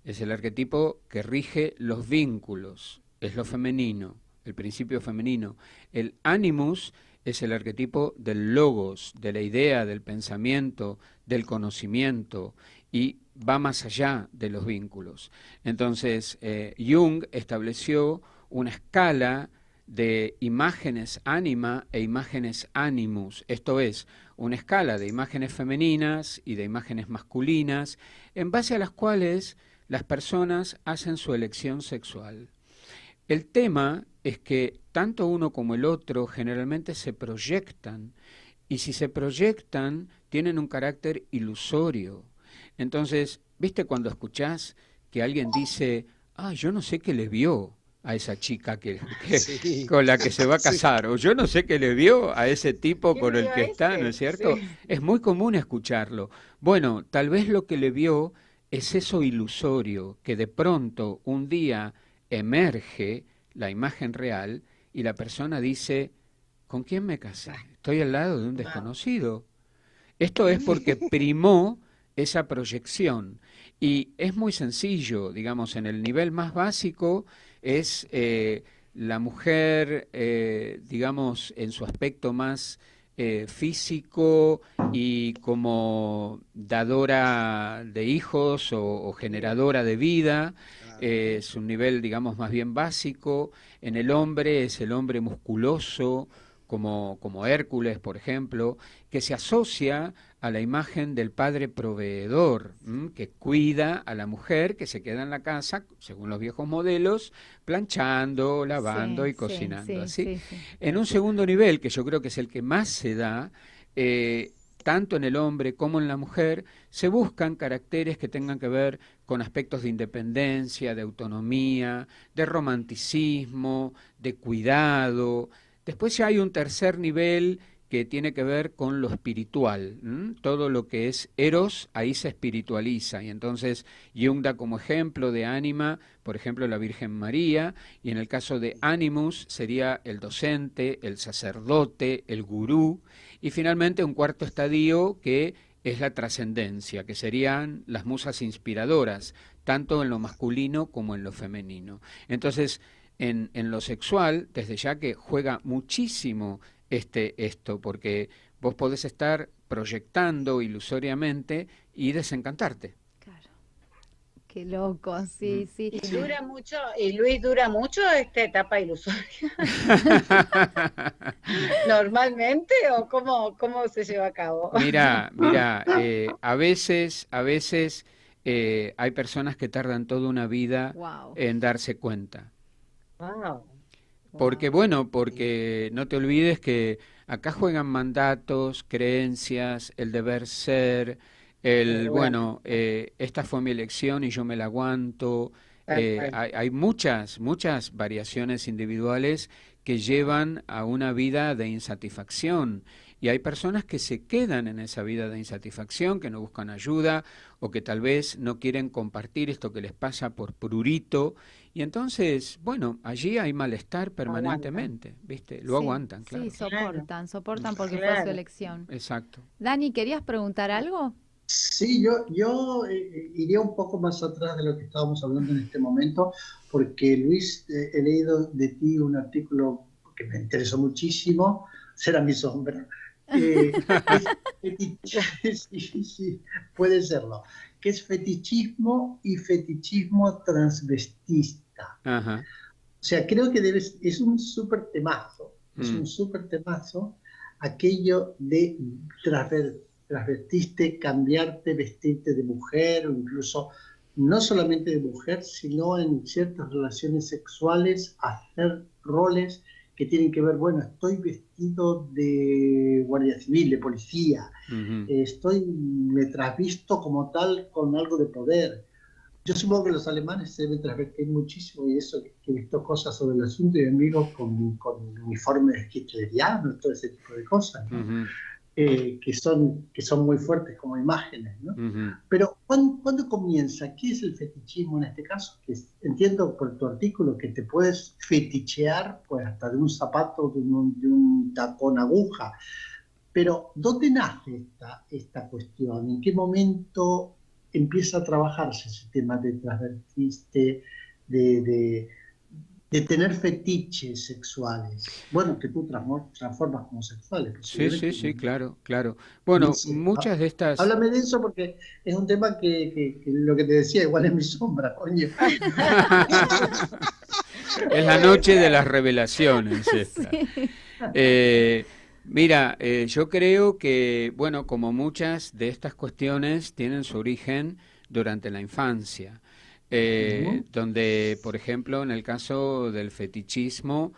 es el arquetipo que rige los vínculos, es lo femenino, el principio femenino. El animus es el arquetipo del logos, de la idea, del pensamiento, del conocimiento, y va más allá de los vínculos. Entonces, Jung estableció una escala de imágenes ánima e imágenes animus, esto es, una escala de imágenes femeninas y de imágenes masculinas, en base a las cuales las personas hacen su elección sexual. El tema es que tanto uno como el otro generalmente se proyectan, y si se proyectan tienen un carácter ilusorio. Entonces, ¿viste cuando escuchás que alguien dice, yo no sé qué le vio a esa chica sí, con la que se va a casar, sí, o yo no sé qué le vio a ese tipo con el que está, ¿no es cierto? Sí. Es muy común escucharlo. Bueno, tal vez lo que le vio es eso ilusorio, que de pronto un día emerge la imagen real y la persona dice, ¿con quién me casé? Estoy al lado de un desconocido. Esto es porque primó esa proyección. Y es muy sencillo, digamos, en el nivel más básico es la mujer, digamos, en su aspecto más físico y como dadora de hijos o generadora de vida, es un nivel, digamos, más bien básico. En el hombre es el hombre musculoso, como Hércules, por ejemplo, que se asocia a la imagen del padre proveedor, que cuida a la mujer que se queda en la casa, según los viejos modelos, planchando, lavando y cocinando. ¿sí? En un segundo nivel, que yo creo que es el que más se da, tanto en el hombre como en la mujer, se buscan caracteres que tengan que ver con aspectos de independencia, de autonomía, de romanticismo, de cuidado. Después ya hay un tercer nivel que tiene que ver con lo espiritual. Todo lo que es eros, ahí se espiritualiza. Y entonces Jung da como ejemplo de ánima, por ejemplo, la Virgen María, y en el caso de animus sería el docente, el sacerdote, el gurú, y finalmente un cuarto estadio que es la trascendencia, que serían las musas inspiradoras, tanto en lo masculino como en lo femenino. Entonces, en lo sexual, desde ya que juega muchísimo esto, porque vos podés estar proyectando ilusoriamente y desencantarte. Claro. Qué loco, sí, sí. ¿Y dura mucho, y Luis, dura mucho esta etapa ilusoria? ¿Normalmente o cómo se lleva a cabo? Mira, a veces hay personas que tardan toda una vida en darse cuenta. Wow. Porque no te olvides que acá juegan mandatos, creencias, el deber ser, esta fue mi elección y yo me la aguanto. Hay muchas variaciones individuales que llevan a una vida de insatisfacción. Y hay personas que se quedan en esa vida de insatisfacción, que no buscan ayuda o que tal vez no quieren compartir esto que les pasa por prurito. Y entonces, allí hay malestar permanentemente, ¿viste? Lo aguantan, claro. Sí, soportan porque fue su elección. Exacto. Dani, ¿querías preguntar algo? Sí, yo iría un poco más atrás de lo que estábamos hablando en este momento, porque Luis, he leído de ti un artículo que me interesó muchísimo, será mi sombra. Sí, puede serlo, que es fetichismo y fetichismo transvestista. Ajá. O sea, creo que es un súper temazo, aquello de transvestirte, cambiarte, vestirte de mujer, o incluso no solamente de mujer, sino en ciertas relaciones sexuales, hacer roles que tienen que ver, estoy vestido de guardia civil, de policía, me trasvisto como tal con algo de poder. Yo supongo que los alemanes se deben transvestir muchísimo, y eso, que he visto cosas sobre el asunto y amigos con uniformes hitlerianos, todo ese tipo de cosas, ¿no? Que son muy fuertes como imágenes, ¿no? Pero ¿cuándo comienza? ¿Qué es el fetichismo en este caso? Que entiendo por tu artículo que te puedes fetichear pues hasta de un zapato, de un tacón aguja, pero ¿dónde nace esta cuestión? ¿En qué momento empieza a trabajarse ese tema de transvertirte, de tener fetiches sexuales? Que tú transformas como sexuales. Sí, claro. Bueno, muchas de estas... Háblame de eso porque es un tema que lo que te decía, igual es mi sombra, coño. Es la noche de las revelaciones esta. Sí. Mira, yo creo que, como muchas de estas cuestiones tienen su origen durante la infancia. Donde, por ejemplo, en el caso del fetichismo,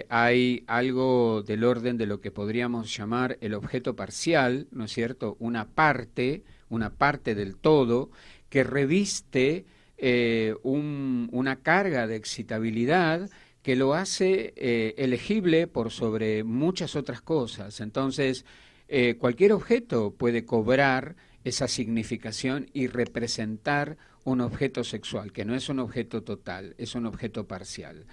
hay algo del orden de lo que podríamos llamar el objeto parcial, ¿no es cierto? Una parte del todo que reviste una carga de excitabilidad que lo hace elegible por sobre muchas otras cosas. Entonces, cualquier objeto puede cobrar esa significación y representar un objeto sexual, que no es un objeto total, es un objeto parcial.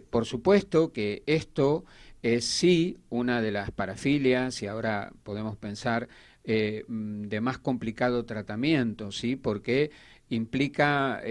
Por supuesto que esto es sí una de las parafilias, y ahora podemos pensar de más complicado tratamiento, ¿sí? Porque implica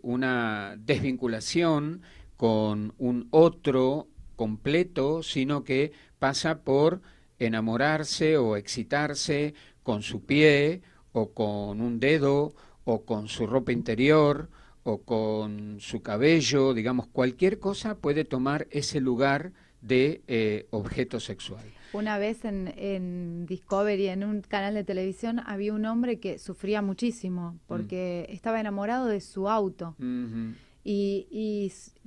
una desvinculación con un otro completo, sino que pasa por enamorarse o excitarse con su pie o con un dedo o con su ropa interior o con su cabello, digamos, cualquier cosa puede tomar ese lugar de objeto sexual. Una vez en Discovery, en un canal de televisión, había un hombre que sufría muchísimo porque estaba enamorado de su auto.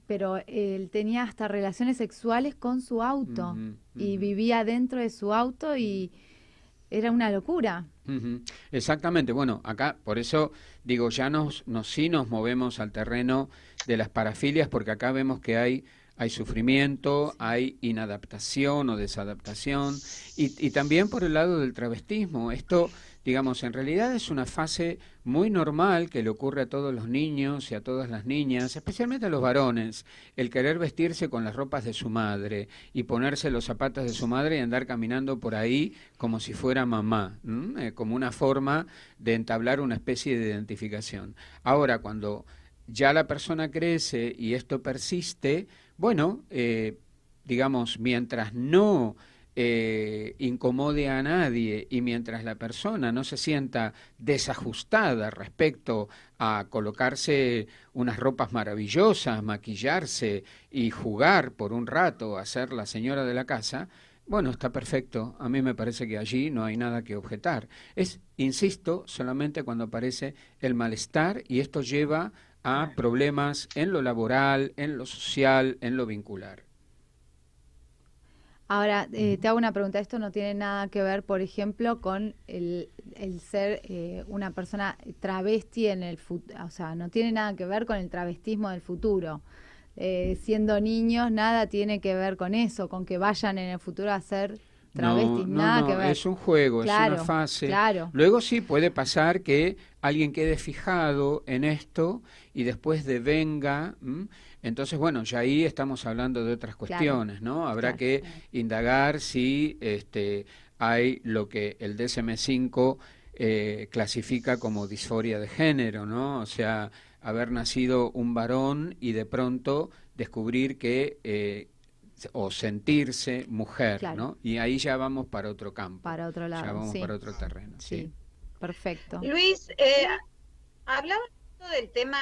Pero él tenía hasta relaciones sexuales con su auto y vivía dentro de su auto y era una locura. Exactamente, bueno, acá por eso digo, ya sí nos movemos al terreno de las parafilias, porque acá vemos que hay sufrimiento, hay inadaptación o desadaptación, y también por el lado del travestismo. Esto, digamos, en realidad es una fase muy normal que le ocurre a todos los niños y a todas las niñas, especialmente a los varones, el querer vestirse con las ropas de su madre y ponerse los zapatos de su madre y andar caminando por ahí como si fuera mamá, como una forma de entablar una especie de identificación. Ahora, cuando ya la persona crece y esto persiste, bueno, digamos, mientras no incomode a nadie y mientras la persona no se sienta desajustada respecto a colocarse unas ropas maravillosas, maquillarse y jugar por un rato a ser la señora de la casa, bueno, está perfecto. A mí me parece que allí no hay nada que objetar. Es, insisto, solamente cuando aparece el malestar, y esto lleva a problemas en lo laboral, en lo social, en lo vincular. Ahora, te hago una pregunta. Esto no tiene nada que ver, por ejemplo, con el ser una persona travesti en el futuro. O sea, no tiene nada que ver con el travestismo del futuro. Siendo niños, nada tiene que ver con eso, con que vayan en el futuro a ser travestis, nada que ver. Es un juego, claro, es una fase. Claro. Luego sí puede pasar que alguien quede fijado en esto y después devenga. Entonces, bueno, ya ahí estamos hablando de otras cuestiones, claro, ¿no? Habrá que indagar si hay lo que el DSM-5 clasifica como disforia de género, ¿no? O sea, haber nacido un varón y de pronto descubrir que o sentirse mujer, claro, ¿no? Y ahí ya vamos para otro campo. Para otro lado, ya vamos para otro terreno, sí. Perfecto. Luis, hablaba del tema,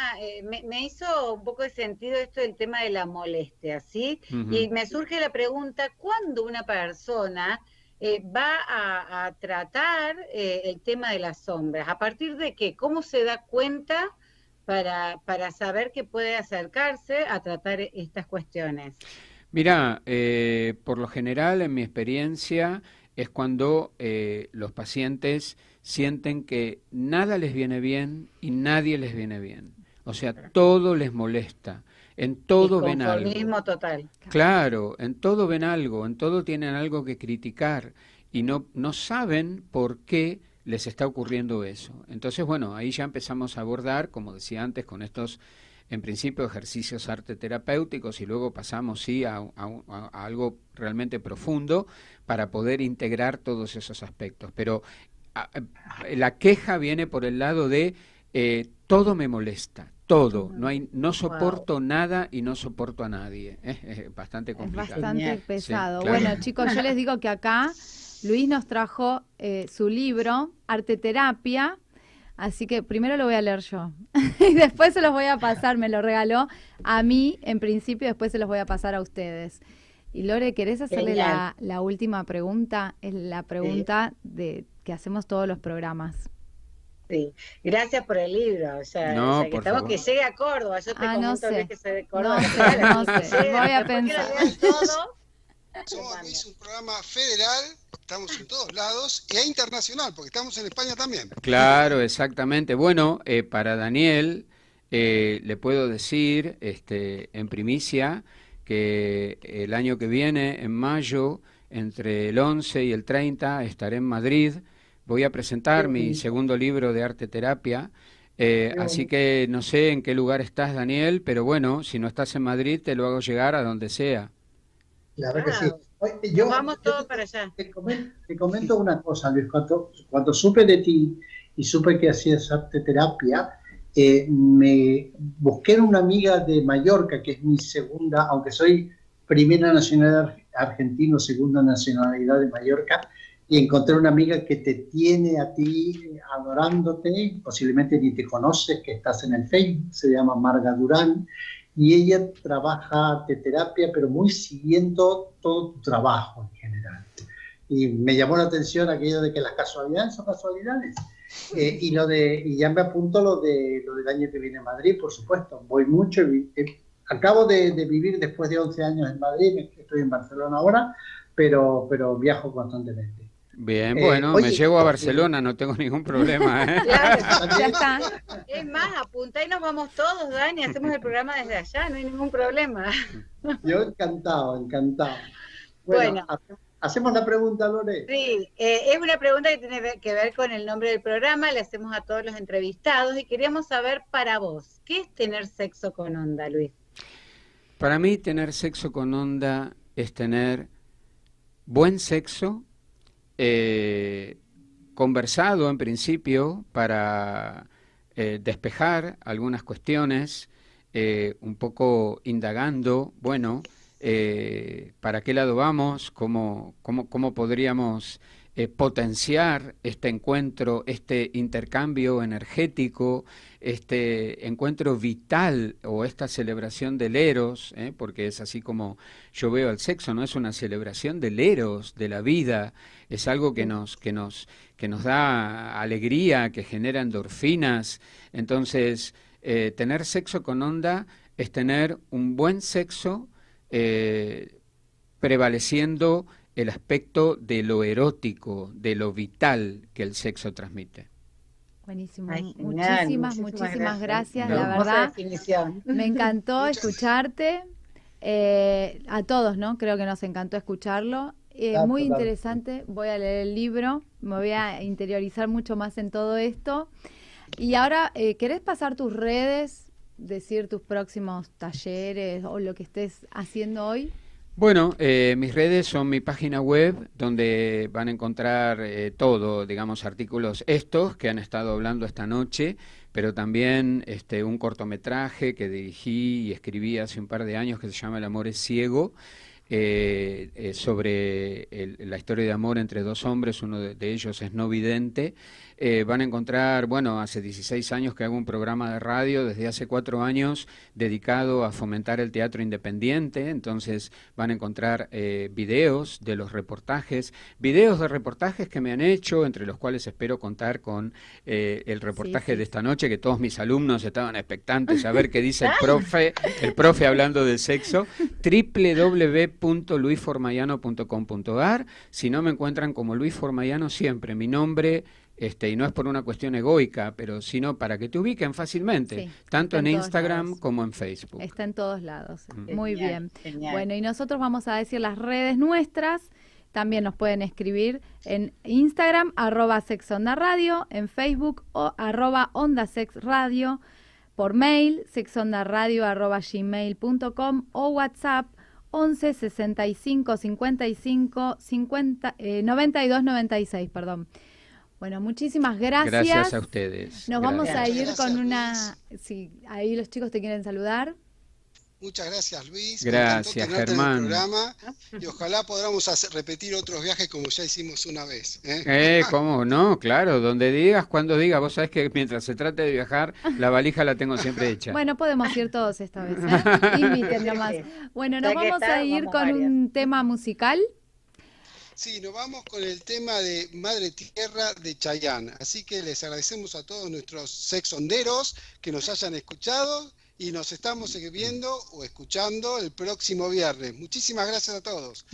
me hizo un poco de sentido esto del tema de la molestia, ¿sí? Y me surge la pregunta, ¿cuándo una persona va a tratar el tema de las sombras? ¿A partir de qué? ¿Cómo se da cuenta para saber que puede acercarse a tratar estas cuestiones? Mira, por lo general, en mi experiencia, es cuando los pacientes sienten que nada les viene bien y nadie les viene bien. O sea, todo les molesta, en todo ven algo. Conformismo total. Claro, en todo ven algo, en todo tienen algo que criticar y no saben por qué les está ocurriendo eso. Entonces, bueno, ahí ya empezamos a abordar, como decía antes, con estos, en principio, ejercicios arte terapéuticos, y luego pasamos, sí, a algo realmente profundo para poder integrar todos esos aspectos. Pero la queja viene por el lado de todo me molesta, todo, no soporto nada y no soporto a nadie. Es bastante complicado. Es bastante pesado. Sí, claro. Bueno, chicos, yo les digo que acá Luis nos trajo su libro, Arte Terapia, así que primero lo voy a leer yo y después se los voy a pasar, me lo regaló a mí en principio, después se los voy a pasar a ustedes. Y Lore, ¿querés hacerle la última pregunta? Es la pregunta que hacemos todos los programas. Sí, gracias por el libro, o sea, que estamos que llegue a Córdoba, yo te comento que soy de Córdoba. No sé, voy a pensar. Es un programa federal, estamos en todos lados, e internacional, porque estamos en España también. Claro, exactamente. Bueno, para Daniel, le puedo decir en primicia que el año que viene, en mayo, entre el 11 y el 30, estaré en Madrid. Voy a presentar mi segundo libro de arte terapia, así que no sé en qué lugar estás, Daniel, pero bueno, si no estás en Madrid, te lo hago llegar a donde sea. Claro que sí. Vamos todos para allá. Te comento una cosa, Luis. Cuando supe de ti y supe que hacías arte terapia, me busqué una amiga de Mallorca, que es mi segunda, aunque soy primera nacionalidad argentino, segunda nacionalidad de Mallorca, y encontré una amiga que te tiene a ti adorándote, posiblemente ni te conoces, que estás en el Facebook, se llama Marga Durán, y ella trabaja arteterapia, pero muy siguiendo todo tu trabajo en general. Y me llamó la atención aquello de que las casualidades son casualidades. Y ya me apunto lo del año que viene a Madrid, por supuesto. Voy mucho. Acabo de vivir después de 11 años en Madrid, estoy en Barcelona ahora, pero viajo constantemente. Bien, bueno, oye, me llevo a Barcelona, no tengo ningún problema. Claro, ya está. Es más, apunta y nos vamos todos, Dani, hacemos el programa desde allá, no hay ningún problema. Yo encantado. Bueno. ¿Hacemos la pregunta, Lore? Sí, es una pregunta que tiene que ver con el nombre del programa, le hacemos a todos los entrevistados y queríamos saber para vos, ¿qué es tener sexo con onda, Luis? Para mí tener sexo con onda es tener buen sexo, conversado en principio para despejar algunas cuestiones, un poco indagando, bueno, ¿para qué lado vamos? ¿Cómo podríamos potenciar este encuentro, este intercambio energético, este encuentro vital o esta celebración del eros, porque es así como yo veo el sexo, no es una celebración del eros, de la vida, es algo que nos da alegría, que genera endorfinas. Entonces, tener sexo con onda es tener un buen sexo, prevaleciendo el aspecto de lo erótico, de lo vital que el sexo transmite. Buenísimo. Ay, genial. Muchísimas gracias, la verdad. Definición. Me encantó escucharte. A todos, ¿no? Creo que nos encantó escucharlo. Muy interesante. Voy a leer el libro, me voy a interiorizar mucho más en todo esto. Y ahora, ¿querés pasar tus redes? Decir tus próximos talleres o lo que estés haciendo hoy. Bueno, mis redes son mi página web, donde van a encontrar todo, digamos, artículos estos que han estado hablando esta noche, pero también un cortometraje que dirigí y escribí hace un par de años que se llama El amor es ciego, sobre la historia de amor entre dos hombres, uno de ellos es no vidente. Van a encontrar, bueno, hace 16 años que hago un programa de radio, desde hace 4 años dedicado a fomentar el teatro independiente, entonces van a encontrar videos de los reportajes, videos de reportajes que me han hecho, entre los cuales espero contar con el reportaje de esta noche, que todos mis alumnos estaban expectantes a ver qué dice el profe hablando del sexo, www.luisformayano.com.ar. Si no, me encuentran como Luis Formayano siempre, mi nombre. Y no es por una cuestión egoica, pero sino para que te ubiquen fácilmente, tanto en Instagram como en Facebook. Está en todos lados. Genial, muy bien. Genial. Bueno, y nosotros vamos a decir las redes nuestras. También nos pueden escribir en Instagram, @sexondaradio, en Facebook o @ondasexradio, por mail, sexondaradio@gmail.com o WhatsApp 11 65 55 50 92 96, perdón. Bueno, muchísimas gracias. Gracias a ustedes. Nos vamos a ir Gracias, con una... Luis. Sí, ahí los chicos te quieren saludar. Muchas gracias, Luis. Gracias, Germán. En el programa, y ojalá podamos repetir otros viajes como ya hicimos una vez. ¿Cómo no? Claro, donde digas, cuando digas. Vos sabés que mientras se trate de viajar, la valija la tengo siempre hecha. Bueno, podemos ir todos esta vez, Inviten nomás. Bueno, nos vamos a ir con un tema musical. Sí, nos vamos con el tema de Madre Tierra de Chayanne. Así que les agradecemos a todos nuestros sexonderos que nos hayan escuchado y nos estamos viendo o escuchando el próximo viernes. Muchísimas gracias a todos.